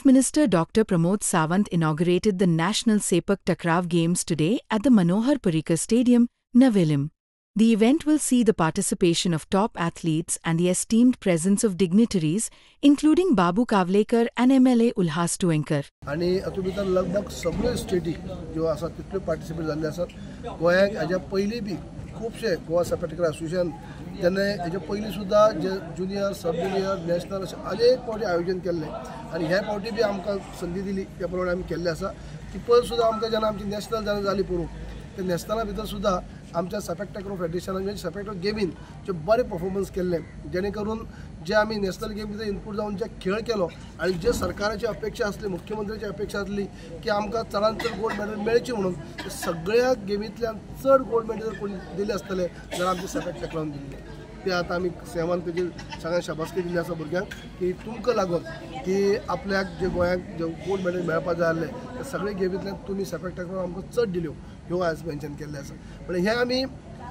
Chief Minister Dr. Pramod Sawant inaugurated the National Sepak Takrav Games today at the Manohar Parrikar Stadium, Nevalim. The event will see the participation of top athletes and the esteemed presence of dignitaries, including Babu Kavlekar and MLA Ulhas Tuenkar. आणि हातूंत भितर लगभग सगळे स्टेटी ज्यो आसा तितल्यो participate जाल्ले आसात. गोंयाक हाज्या पयलीं बी खुबशे गोवा सेपक टॅक्राव असोसिएशन तेन्ना हाज्या पयलीं सुद्दां जे जुनियर सब जुनियर नॅशनल अशें अनेक फावटी आयोजन केल्लें आनी ह्या फावटी बी आमकां संदी दिली त्या प्रमाणे आमी केल्लें आसा. ती पयर सुद्दां आमकां जेन्ना आमची नॅशनल जाली पळोवंक ते नॅशनला भितर सुद्दां आमच्या सेपक टॅक्रो फेडरेशनान म्हणजे सेपक टॅक्रो गेमीन जे बरे परफॉर्मन्स केल्ले जेणे करून जे आमी नॅशनल गेम भितर इनपूट जावन जे खेळ केलो आणि जे सरकाराची अपेक्षा आसली मुख्यमंत्र्याची अपेक्षा आसली की आमकां चडांत चड गोल्ड मेडल मेळची म्हणून सगळ्या गेमींतल्यान चड गोल्ड मेडल जर कोणी दिले आसतले जाल्यार आमच्या सेपक टॅक्रान दिल्ले. ते आतां आमी सेवान तेजी सगळ्यांक शाबासकी दिल्ली आसा भुरग्यांक की तुमकां लागून की आपल्याक जे गोंयाक जे गोल्ड मेडल मेळपाक जाय आसले ते सगळे गेमींतल्यान तुमी सेपक टॅक्रान आमकां चड दिल्यो ह्यो आयज मेन्शन केल्ले आसा. पण हे आमी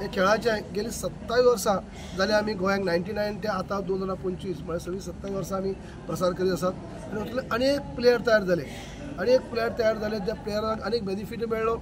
हे खेळाचे गेली 27 वर्सां जाली आमी गोंयाक 99 ते आतां 2025 म्हणजे सगळी 27 वर्सां आमी प्रसार करीत आसात. आनी हातूंतले अनेक प्लेयर तयार जाले त्या प्लेयरांक अनेक बेनिफीट मेळ्ळो.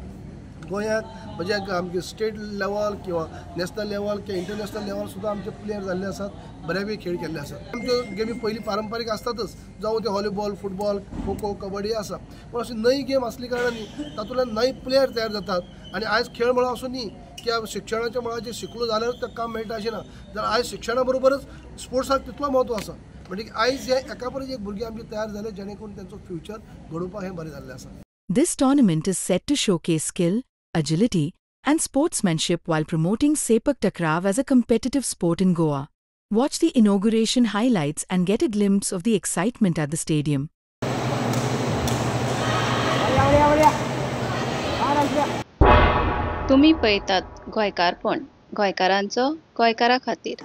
गोंयाक म्हणजे आमचे स्टेट लेवल किंवा नॅशनल लेवल किंवा इंटरनॅशनल लेवल सुद्दां आमचे प्लेयर जाल्ले आसात. बऱ्यापैकी खेळ केल्ले आसात. आमच्यो गेमी पयलीं पारंपारीक आसतातच जावं ते व्हॉलीबॉल फुटबॉल खो खो कबड्डी आसा पूण अशी नवी गेम आसली कारणांनी तातूंतल्यान नवे प्लेयर तयार जातात आनी आयज खेळ मळा असो न्ही की शिक्षणाच्या मळार जे शिकलो जाल्यार तें काम मेळटा अशें ना. जाल्यार आयज शिक्षणा बरोबरच स्पोर्ट्साक तितलो म्हत्व आसा. म्हणजे आयज हे एका परस एक भुरगीं आमचे तयार जाले जेणे करून तांचो फ्युचर घडोवपाक हें बरें जाल्लें आसा. This tournament is set to showcase skill, agility, and sportsmanship while promoting Sepak Takrav as a competitive sport in Goa. Watch the inauguration highlights and get a glimpse of the excitement at the stadium. तुम्ही पळयतात गोंयकारपण गोंयकारांचो गोंयकारा खातीर.